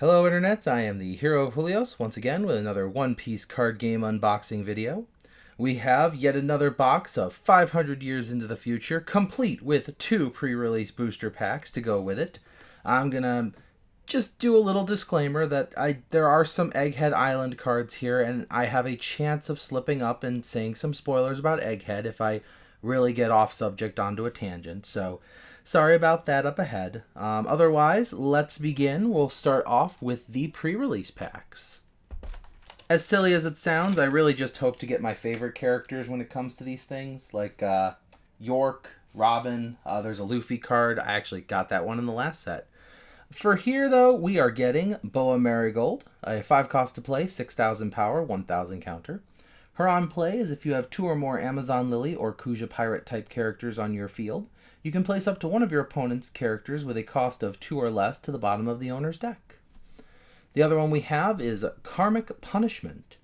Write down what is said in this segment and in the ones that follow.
Hello Internet, I am the Hero of Julios, once again with another One Piece card game unboxing video. We have yet another box of 500 years into the future, complete with 2 pre-release booster packs to go with it. I'm gonna just do a little disclaimer that there are some Egghead Island cards here, and I have a chance of slipping up and saying some spoilers about Egghead if I really get off subject onto a tangent, so sorry about that up ahead. Otherwise, let's begin. We'll start off with the pre-release packs. As silly as it sounds, I really just hope to get my favorite characters when it comes to these things, like York, Robin, there's a Luffy card. I actually got that one in the last set. For here, though, we are getting Boa Marigold, a 5 cost to play, 6,000 power, 1,000 counter. Her on play is if you have 2 or more Amazon Lily or Kuja Pirate type characters on your field, you can place up to one of your opponent's characters with a cost of 2 or less to the bottom of the owner's deck. The other one we have is Karmic Punishment.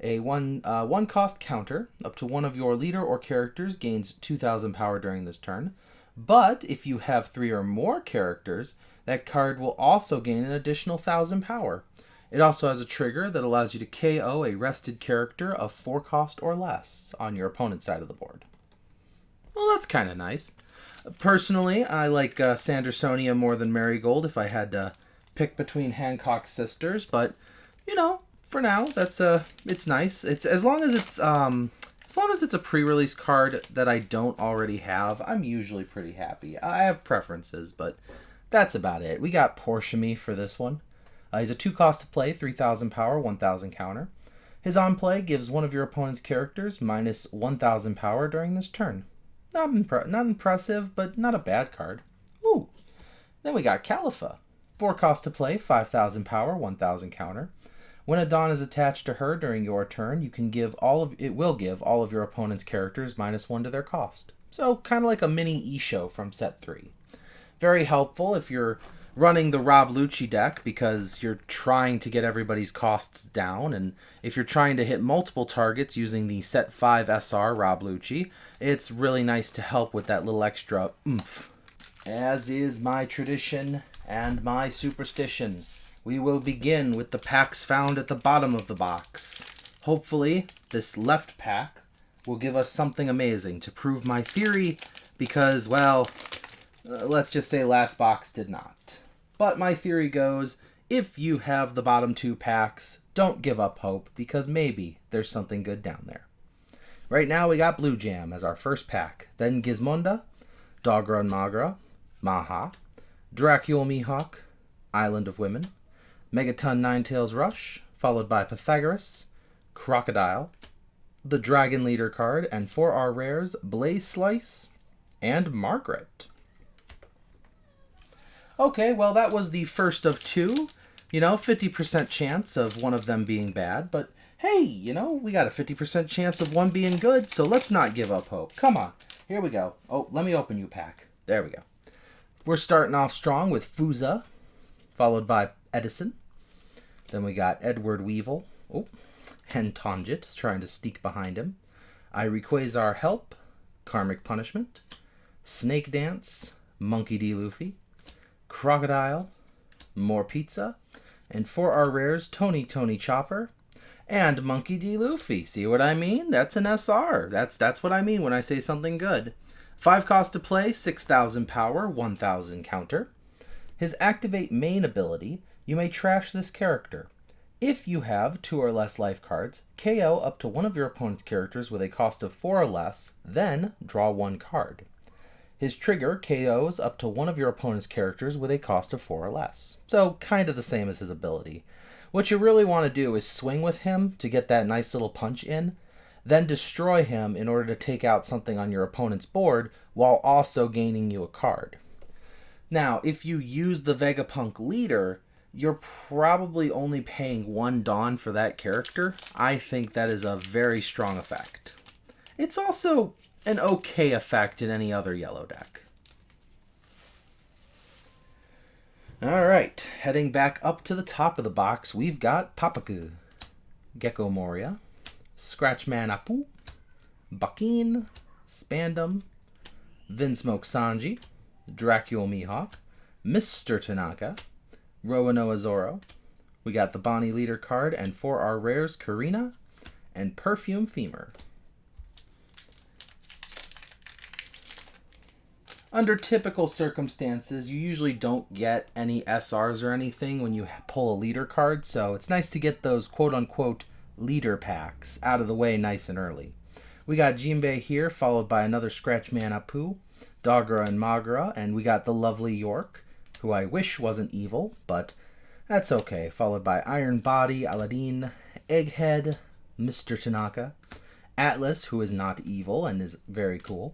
A 1 cost counter, up to one of your leader or characters gains 2,000 power during this turn. But if you have 3 or more characters, that card will also gain an additional 1,000 power. It also has a trigger that allows you to KO a rested character of 4 cost or less on your opponent's side of the board. Well, that's kind of nice. Personally, I like Sandersonia more than Marigold if I had to pick between Hancock's sisters, but you know, for now, that's it's nice. It's as long as it's a pre-release card that I don't already have, I'm usually pretty happy. I have preferences, but that's about it. We got Porshami for this one. He's a 2 cost to play, 3,000 power, 1,000 counter. His on play gives one of your opponent's characters minus 1,000 power during this turn. Not impressive, but not a bad card. Ooh. Then we got Califa. 4 cost to play, 5,000 power, 1,000 counter. When a Dawn is attached to her during your turn, it will give all of your opponent's characters minus 1 to their cost. So kind of like a mini Isho from set 3. Very helpful if you're running the Rob Lucci deck because you're trying to get everybody's costs down, and if you're trying to hit multiple targets using the set 5 SR Rob Lucci, it's really nice to help with that little extra oomph. As is my tradition and my superstition, we will begin with the packs found at the bottom of the box. Hopefully, this left pack will give us something amazing to prove my theory because, well, let's just say last box did not. But my theory goes, if you have the bottom 2 packs, don't give up hope, because maybe there's something good down there. Right now we got Blue Jam as our first pack, then Gizmonda, Dogrun Magra, Maha, Dracule Mihawk, Island of Women, Megaton Ninetails Rush, followed by Pythagoras, Crocodile, the Dragon Leader card, and for our rares, Blaze Slice, and Margaret. Okay, well, that was the first of 2. 50% chance of one of them being bad, but hey, we got a 50% chance of one being good, so let's not give up hope. Come on, here we go. Oh, let me open you a pack. There we go. We're starting off strong with Fuza, followed by Edison. Then we got Edward Weevil. Oh, Hentonjit is trying to sneak behind him. Quasar Help, Karmic Punishment, Snake Dance, Monkey D. Luffy, Crocodile, more Pizza, and for our rares, Tony Chopper, and Monkey D. Luffy. See what I mean? That's an SR. That's what I mean when I say something good. 5 cost to play, 6,000 power, 1,000 counter. His activate main ability, you may trash this character. If you have 2 or less life cards, KO up to one of your opponent's characters with a cost of 4 or less, then draw 1 card. His trigger KOs up to one of your opponent's characters with a cost of 4 or less. So kind of the same as his ability. What you really want to do is swing with him to get that nice little punch in, then destroy him in order to take out something on your opponent's board while also gaining you a card. Now, if you use the Vegapunk leader, you're probably only paying 1 Dawn for that character. I think that is a very strong effect. It's also an okay effect in any other yellow deck. Alright, heading back up to the top of the box, we've got Papaku, Gecko Moria, Scratchman Apu, Bakin, Spandam, Vinsmoke Sanji, Dracule Mihawk, Mr. Tanaka, Roanoa Zoro, we got the Bonnie Leader card, and for our rares, Karina and Perfume Femur. Under typical circumstances, you usually don't get any SRs or anything when you pull a leader card, so it's nice to get those quote-unquote leader packs out of the way nice and early. We got Jinbei here, followed by another Scratchman Apu, Dogra and Magra, and we got the lovely York, who I wish wasn't evil, but that's okay, followed by Iron Body, Aladdin, Egghead, Mr. Tanaka, Atlas, who is not evil and is very cool,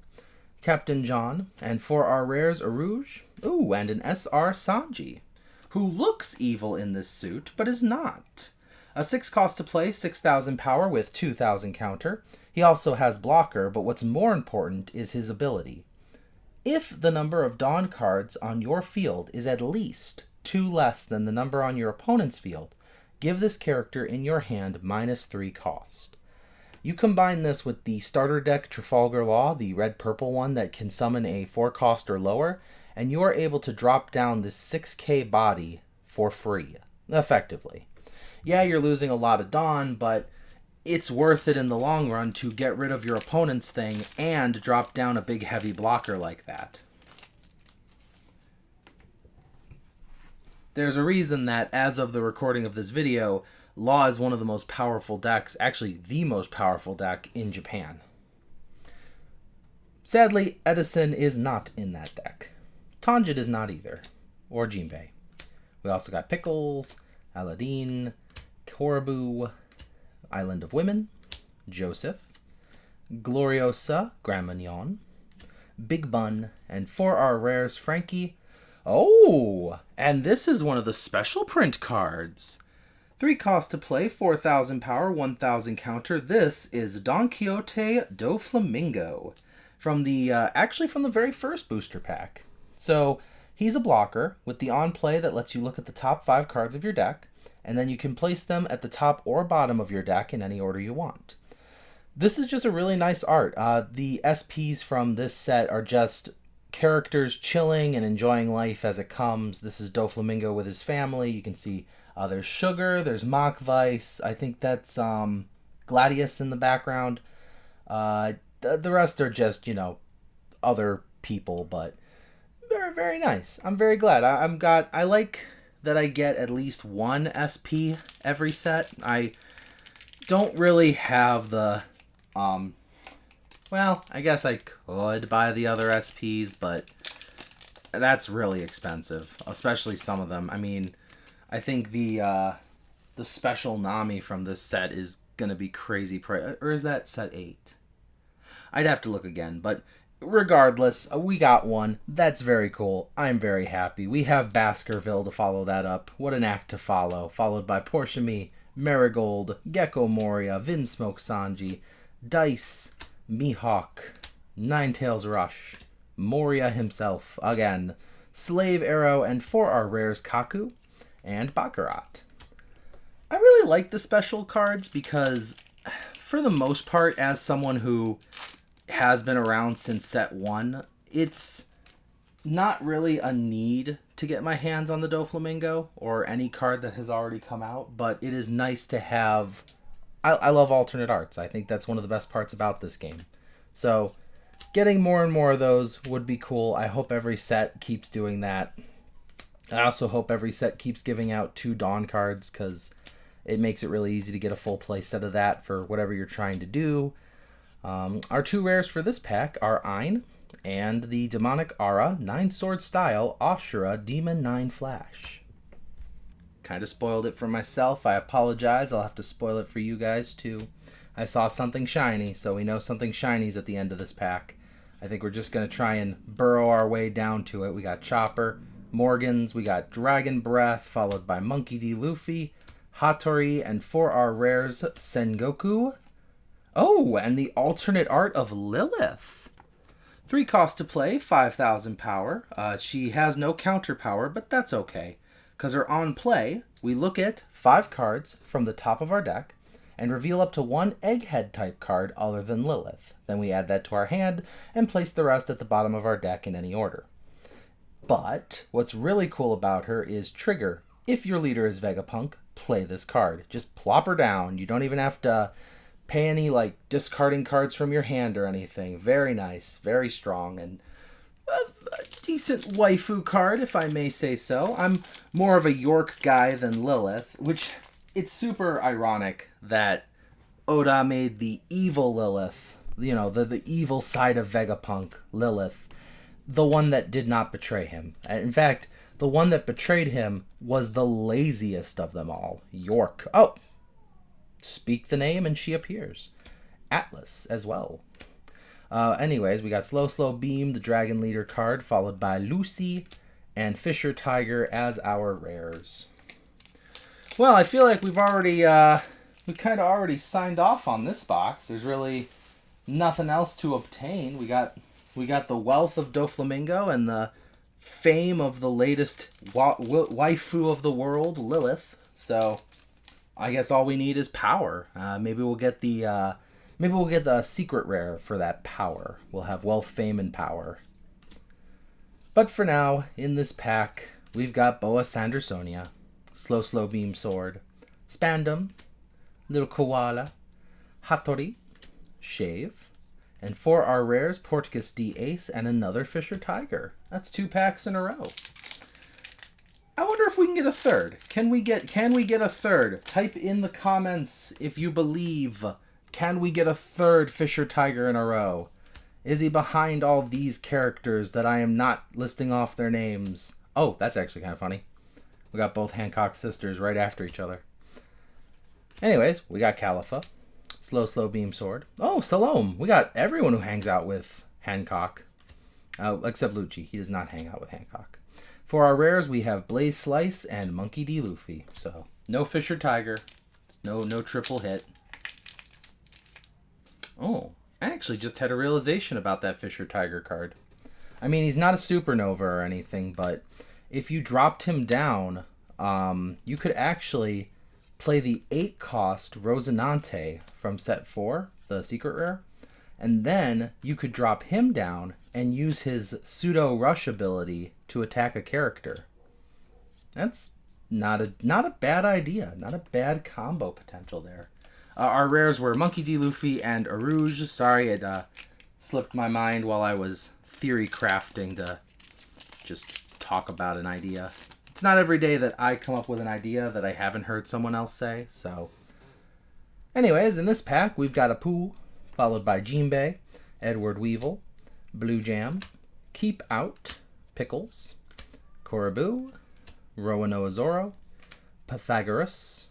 Captain John, and for our rares, a Rouge, ooh, and an SR Sanji, who looks evil in this suit, but is not. A 6 cost to play, 6,000 power with 2,000 counter. He also has blocker, but what's more important is his ability. If the number of Dawn cards on your field is at least 2 less than the number on your opponent's field, give this character in your hand -3 cost. You combine this with the starter deck Trafalgar Law, the red-purple one that can summon a 4 cost or lower, and you are able to drop down this 6k body for free, effectively. Yeah, you're losing a lot of Dawn, but it's worth it in the long run to get rid of your opponent's thing and drop down a big heavy blocker like that. There's a reason that, as of the recording of this video, Law is one of the most powerful decks, actually the most powerful deck in Japan. Sadly, Edison is not in that deck. Tanjit is not either, or Jinbei. We also got Pickles, Aladdin, Korobu, Island of Women, Joseph, Gloriosa, Grand Mignon, Big Bun, and for our rares, Frankie. Oh, and this is one of the special print cards. 3 cost to play, 4,000 power, 1,000 counter. This is Don Quixote do Flamingo from the actually from the very first booster pack. So he's a blocker with the on play that lets you look at the top 5 cards of your deck, and then you can place them at the top or bottom of your deck in any order you want. This is just a really nice art. The SPs from this set are just characters chilling and enjoying life as it comes. This is Doflamingo with his family. You can see there's Sugar, there's Mach-Vice. I think that's Gladius in the background. The rest are just, other people, but very, very nice. I'm very glad. I like that I get at least one SP every set. I don't really have the, well, I guess I could buy the other SPs, but that's really expensive, especially some of them. I mean, I think the special Nami from this set is going to be crazy price. Or is that set 8? I'd have to look again, but regardless, we got one. That's very cool. I'm very happy. We have Baskerville to follow that up. What an act to follow. Followed by Portia Me, Marigold, Gecko Moria, Vinsmoke Sanji, Dice, Mihawk, Ninetales Rush, Moria himself again, Slave Arrow, and for our rares, Kaku and Baccarat. I really like the special cards because, for the most part, as someone who has been around since set 1, it's not really a need to get my hands on the Doflamingo or any card that has already come out, but it is nice to have. I love alternate arts. I think that's one of the best parts about this game. So getting more and more of those would be cool. I hope every set keeps doing that. I also hope every set keeps giving out 2 Dawn cards, because it makes it really easy to get a full play set of that for whatever you're trying to do. Our 2 rares for this pack are Ein and the Demonic Aura 9-sword style Ashura Demon 9 Flash. Kind of spoiled it for myself. I apologize. I'll have to spoil it for you guys too. I saw something shiny, so we know something shiny's at the end of this pack. I think we're just going to try and burrow our way down to it. We got Chopper, Morgans, we got Dragon Breath, followed by Monkey D. Luffy, Hattori, and for our rares, Sengoku. Oh, and the alternate art of Lilith. 3 cost to play, 5,000 power. She has no counter power, but that's okay, because her on play, we look at 5 cards from the top of our deck and reveal up to 1 Egghead type card other than Lilith. Then we add that to our hand and place the rest at the bottom of our deck in any order. But what's really cool about her is trigger. If your leader is Vegapunk, play this card. Just plop her down. You don't even have to pay any, like, discarding cards from your hand or anything. Very nice, very strong, and a decent waifu card, if I may say so. I'm more of a York guy than Lilith, which it's super ironic that Oda made the evil Lilith, you know, the evil side of Vegapunk, Lilith, the one that did not betray him. In fact, the one that betrayed him was the laziest of them all, York. Oh, speak the name and she appears. Atlas as well. Anyways, we got Slow Beam, the Dragon Leader card, followed by Lucy and Fisher Tiger as our rares. Well, I feel like we kind of already signed off on this box. There's really nothing else to obtain. We got the wealth of Doflamingo and the fame of the latest waifu of the world, Lilith. So I guess all we need is power. Maybe we'll get the secret rare for that power. We'll have wealth, fame, and power. But for now, in this pack, we've got Boa Sandersonia, Slow Beam Sword, Spandam, Little Koala, Hattori, Shave, and for our rares, Portuguese D Ace and another Fisher Tiger. That's 2 packs in a row. I wonder if we can get a third. Can we get a third? Type in the comments if you believe. Can we get a third Fisher Tiger in a row? Is he behind all these characters that I am not listing off their names? Oh, that's actually kind of funny. We got both Hancock sisters right after each other. Anyways, we got Califa, Slow Beam Sword. Oh, Salome. We got everyone who hangs out with Hancock. Except Lucci. He does not hang out with Hancock. For our rares, we have Blaze Slice and Monkey D. Luffy. So, no Fisher Tiger. No triple hit. Oh, I actually just had a realization about that Fisher Tiger card. I mean, he's not a supernova or anything, but if you dropped him down, you could actually play the 8-cost Rosinante from set 4, the secret rare, and then you could drop him down and use his pseudo rush ability to attack a character. That's not a bad idea. Not a bad combo potential there. Our rares were Monkey D. Luffy and Arouge. Sorry, it slipped my mind while I was theory crafting to just talk about an idea. It's not every day that I come up with an idea that I haven't heard someone else say, so. Anyways, in this pack, we've got Apu, followed by Jinbei, Edward Weevil, Blue Jam, Keep Out, Pickles, Koribu, Roanoa Zoro, Pythagoras,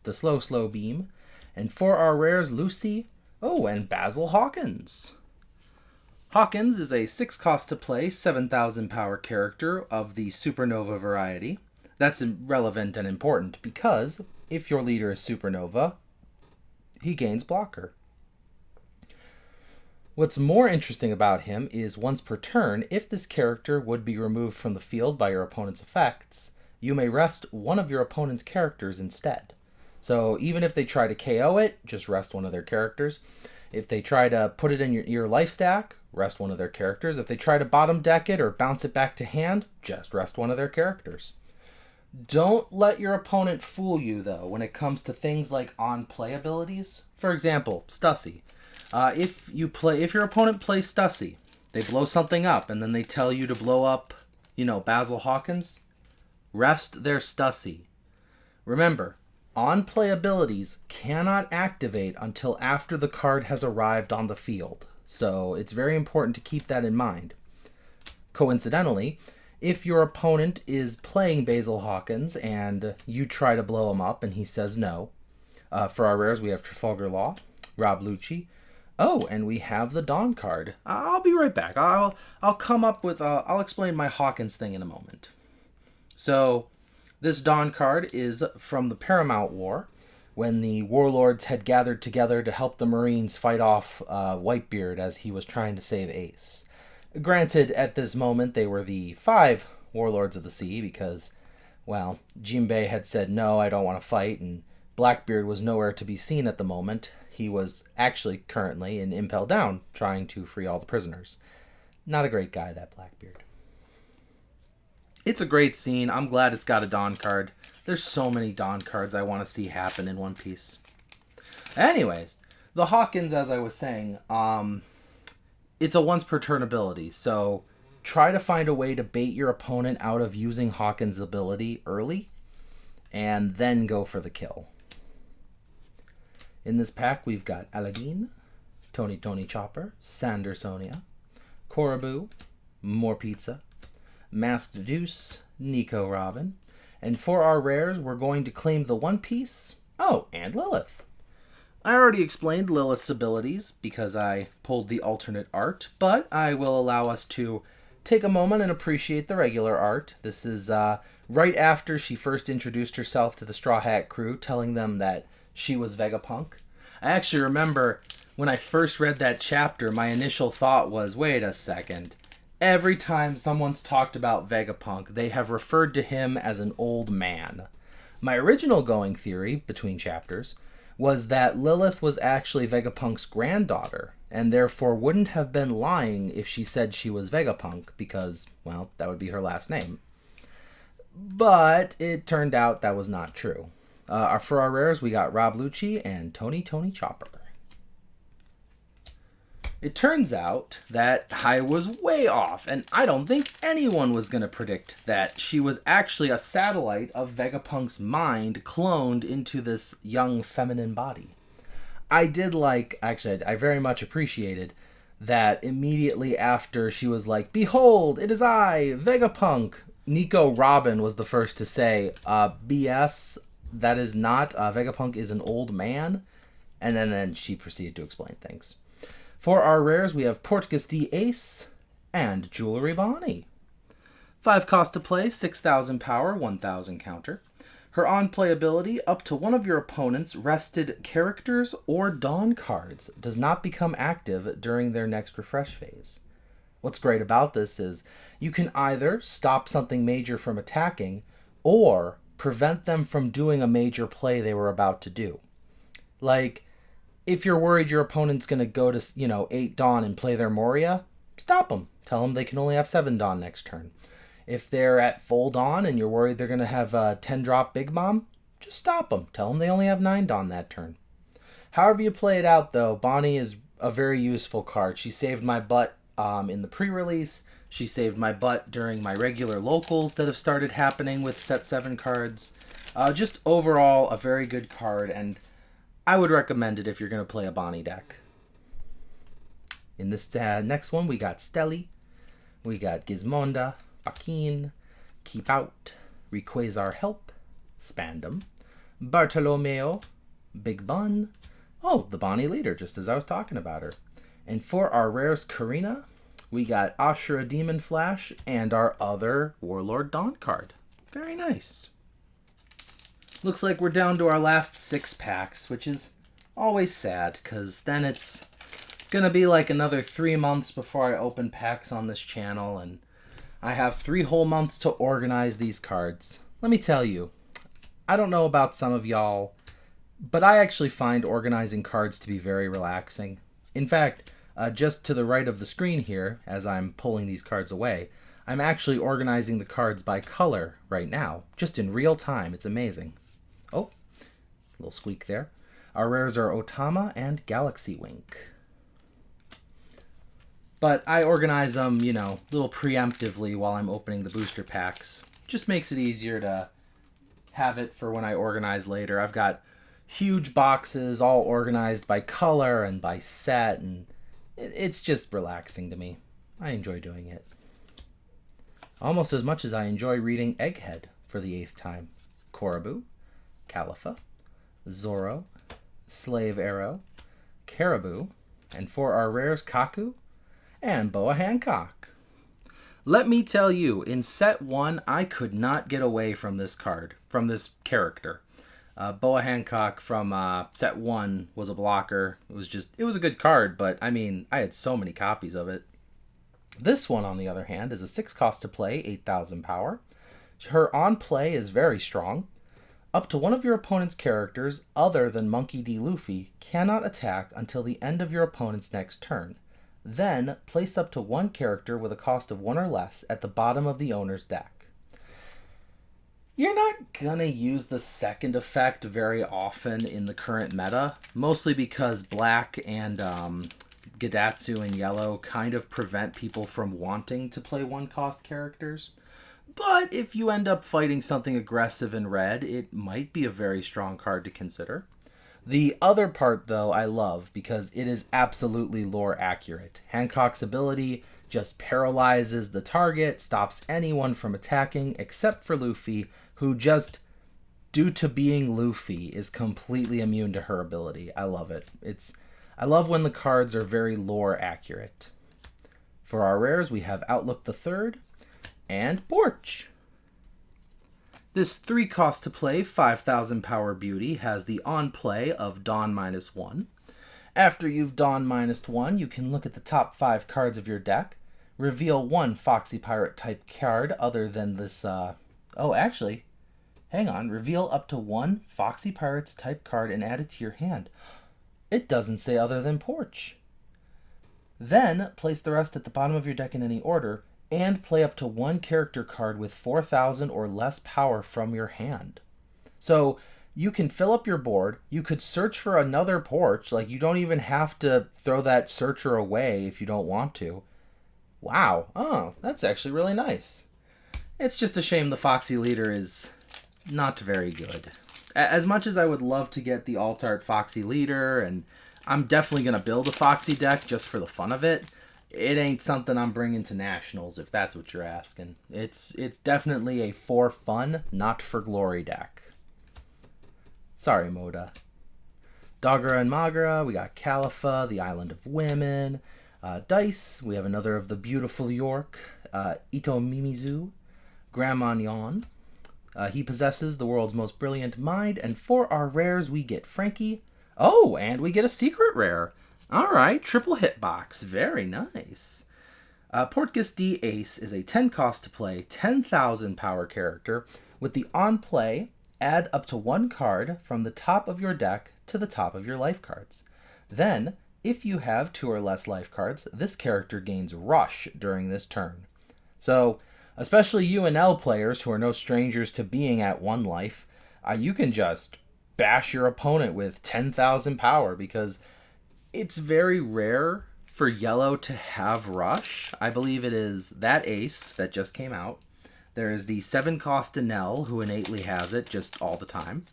the Slow Beam, and for our rares, Lucy, and Basil Hawkins. Hawkins is a 6-cost to play, 7,000 power character of the Supernova variety. That's relevant and important because if your leader is Supernova, he gains blocker. What's more interesting about him is once per turn, if this character would be removed from the field by your opponent's effects, you may rest one of your opponent's characters instead. So even if they try to KO it, just rest one of their characters. If they try to put it in your life stack, rest one of their characters. If they try to bottom deck it or bounce it back to hand, just rest one of their characters. Don't let your opponent fool you, though, when it comes to things like on-play abilities. For example, Stussy. If your opponent plays Stussy, they blow something up, and then they tell you to blow up, Basil Hawkins, rest their Stussy. Remember, on-play abilities cannot activate until after the card has arrived on the field, so it's very important to keep that in mind. Coincidentally, if your opponent is playing Basil Hawkins and you try to blow him up and he says no, for our rares we have Trafalgar Law, Rob Lucci, and we have the Dawn card. I'll be right back. I'll explain my Hawkins thing in a moment. So, this Dawn card is from the Paramount War, when the warlords had gathered together to help the Marines fight off Whitebeard as he was trying to save Ace. Granted, at this moment, they were the 5 warlords of the sea because, Jinbei had said, no, I don't want to fight, and Blackbeard was nowhere to be seen at the moment. He was actually currently in Impel Down, trying to free all the prisoners. Not a great guy, that Blackbeard. It's a great scene. I'm glad it's got a Dawn card. There's so many Dawn cards I want to see happen in One Piece. Anyways, the Hawkins, as I was saying, it's a once per turn ability, so try to find a way to bait your opponent out of using Hawkins' ability early, and then go for the kill. In this pack, we've got Aladdin, Tony Chopper, Sandersonia, Korobu, More Pizza, Masked Deuce, Nico Robin, and for our rares, we're going to claim the One Piece. Oh, and Lilith. I already explained Lilith's abilities because I pulled the alternate art, but I will allow us to take a moment and appreciate the regular art. This is right after she first introduced herself to the Straw Hat crew, telling them that she was Vegapunk. I actually remember when I first read that chapter, my initial thought was, wait a second. Every time someone's talked about Vegapunk, they have referred to him as an old man. My original going theory, between chapters, was that Lilith was actually Vegapunk's granddaughter, and therefore wouldn't have been lying if she said she was Vegapunk, because, well, that would be her last name. But it turned out that was not true. For our rares, we got Rob Lucci and Tony Chopper. It turns out that I was way off, and I don't think anyone was going to predict that she was actually a satellite of Vegapunk's mind cloned into this young feminine body. I very much appreciated that immediately after she was like, "Behold, it is I, Vegapunk," Nico Robin was the first to say, BS, that is not, Vegapunk is an old man, and then she proceeded to explain things. For our rares, we have Portuguese D Ace and Jewelry Bonnie. 5 cost to play, 6,000 power, 1,000 counter. Her on-play ability, up to one of your opponent's rested characters or Dawn cards does not become active during their next refresh phase. What's great about this is you can either stop something major from attacking or prevent them from doing a major play they were about to do. Like, if you're worried your opponent's going to go to, 8 Dawn and play their Moria, stop them. Tell them they can only have 7 Dawn next turn. If they're at full Dawn and you're worried they're going to have a 10-drop Big Mom, just stop them. Tell them they only have 9 Dawn that turn. However you play it out, though, Bonnie is a very useful card. She saved my butt in the pre-release. She saved my butt during my regular locals that have started happening with set 7 cards. Just overall, a very good card, and I would recommend it if you're going to play a Bonnie deck. In this next one, we got Stelly, we got Gizmonda, Bakin, Keep Out, Rayquaza Help, Spandam, Bartolomeo, Big Bun, the Bonnie leader, just as I was talking about her. And for our rares Karina, we got Ashura Demon Flash and our other Warlord Dawn card. Very nice. Looks like we're down to our last 6 packs, which is always sad, because then it's going to be like another 3 months before I open packs on this channel, and I have 3 whole months to organize these cards. Let me tell you, I don't know about some of y'all, but I actually find organizing cards to be very relaxing. In fact, just to the right of the screen here, as I'm pulling these cards away, I'm actually organizing the cards by color right now, just in real time. It's amazing. Oh, a little squeak there. Our rares are Otama and Galaxy Wink. But I organize them, a little preemptively while I'm opening the booster packs. Just makes it easier to have it for when I organize later. I've got huge boxes all organized by color and by set, and it's just relaxing to me. I enjoy doing it. Almost as much as I enjoy reading Egghead for the 8th time. Korobu, Califa, Zoro, Slave Arrow, Caribou, and for our rares Kaku and Boa Hancock. Let me tell you, in set 1, I could not get away from this card, from this character. Boa Hancock from set 1 was a blocker. It was a good card, but I had so many copies of it. This one, on the other hand, is a 6 cost to play, 8,000 power. Her on play is very strong. Up to one of your opponent's characters, other than Monkey D. Luffy, cannot attack until the end of your opponent's next turn. Then, place up to one character with a cost of 1 or less at the bottom of the owner's deck. You're not gonna use the second effect very often in the current meta, mostly because black and Gadatsu and yellow kind of prevent people from wanting to play one-cost characters. But if you end up fighting something aggressive in red, it might be a very strong card to consider. The other part, though, I love because it is absolutely lore accurate. Hancock's ability just paralyzes the target, stops anyone from attacking except for Luffy, who just, due to being Luffy, is completely immune to her ability. I love it. I love when the cards are very lore accurate. For our rares, we have Outlook the Third and Porch. This 3-cost to play 5,000 power beauty has the on play of Dawn -1. After you've Dawn -1, you can look at the top 5 cards of your deck, reveal one Foxy Pirate type card other than this, reveal up to one Foxy Pirates type card and add it to your hand. It doesn't say other than Porch. Then, place the rest at the bottom of your deck in any order, and play up to one character card with 4,000 or less power from your hand. So, you can fill up your board, you could search for another Porch, like you don't even have to throw that searcher away if you don't want to. Wow, oh, that's actually really nice. It's just a shame the Foxy Leader is not very good. As much as I would love to get the alt-art Foxy Leader, and I'm definitely going to build a Foxy deck just for the fun of it, it ain't something I'm bringing to Nationals, if that's what you're asking. It's definitely a for fun, not for glory deck. Sorry, Moda. Dogura and Magura, we got Califa, the Island of Women. Dice, we have another of the beautiful York, Ito Mimizu, Grandma Nyan. He possesses the world's most brilliant mind, and for our rares, we get Frankie. Oh, and we get a secret rare. All right, triple hitbox. Very nice. Portgas D Ace is a 10-cost to play, 10,000 power character. With the on play, add up to one card from the top of your deck to the top of your life cards. Then, if you have 2 or less life cards, this character gains Rush during this turn. So, especially UNL players who are no strangers to being at 1 life, you can just bash your opponent with 10,000 power because it's very rare for yellow to have Rush. I believe it is that ace that just came out. There is the 7-cost Enel, who innately has it just all the time.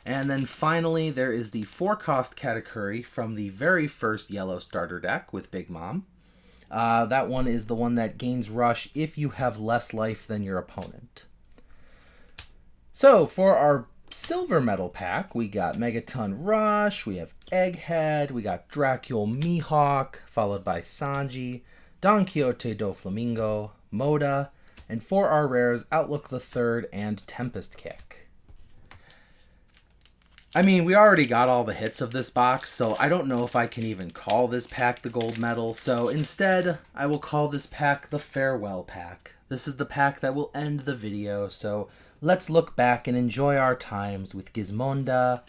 And then finally, there is the 4-cost Katakuri from the very first yellow starter deck with Big Mom. That one is the one that gains Rush if you have less life than your opponent. So, for our silver medal pack, we got Megaton Rush, we have Egghead, we got Dracule Mihawk, followed by Sanji, Don Quixote do Flamingo, Moda, and for our rares, Outlook the Third and Tempest Kick. I mean, we already got all the hits of this box, so I don't know if I can even call this pack the gold medal, so instead, I will call this pack the farewell pack. This is the pack that will end the video, so let's look back and enjoy our times with Gizmonda.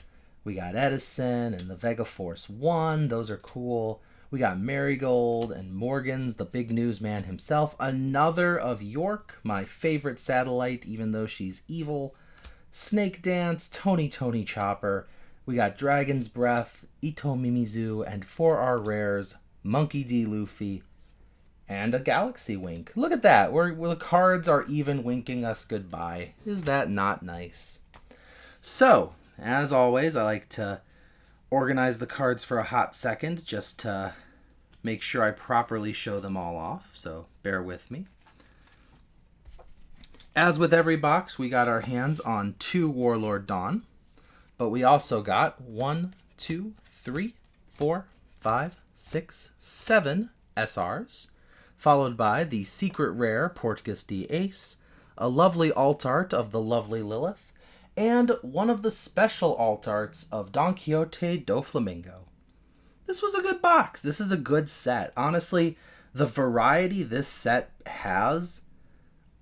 We got Edison and the Vega Force 1, those are cool. We got Marigold and Morgans, the big newsman himself. Another of York, my favorite satellite, even though she's evil. Snake Dance, Tony Chopper. We got Dragon's Breath, Ito Mimizu, and for our rares, Monkey D. Luffy, and a Galaxy Wink. Look at that, where the cards are even winking us goodbye. Is that not nice? So, as always, I like to organize the cards for a hot second just to make sure I properly show them all off, so bear with me. As with every box, we got our hands on 2 Warlord Dawn, but we also got 1, 2, 3, 4, 5, 6, 7 SRs, followed by the secret rare Portgas D Ace, a lovely alt art of the lovely Lilith, and one of the special alt arts of Don Quixote do Flamingo. This was a good box. This is a good set. Honestly, the variety this set has,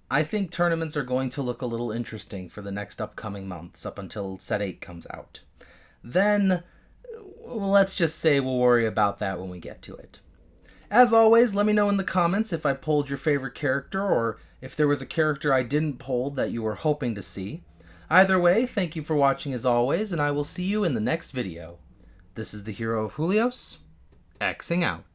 I think tournaments are going to look a little interesting for the next upcoming months up until set 8 comes out. Then, let's just say we'll worry about that when we get to it. As always, let me know in the comments if I pulled your favorite character or if there was a character I didn't pull that you were hoping to see. Either way, thank you for watching as always, and I will see you in the next video. This is the Hero of Julios, Xing out.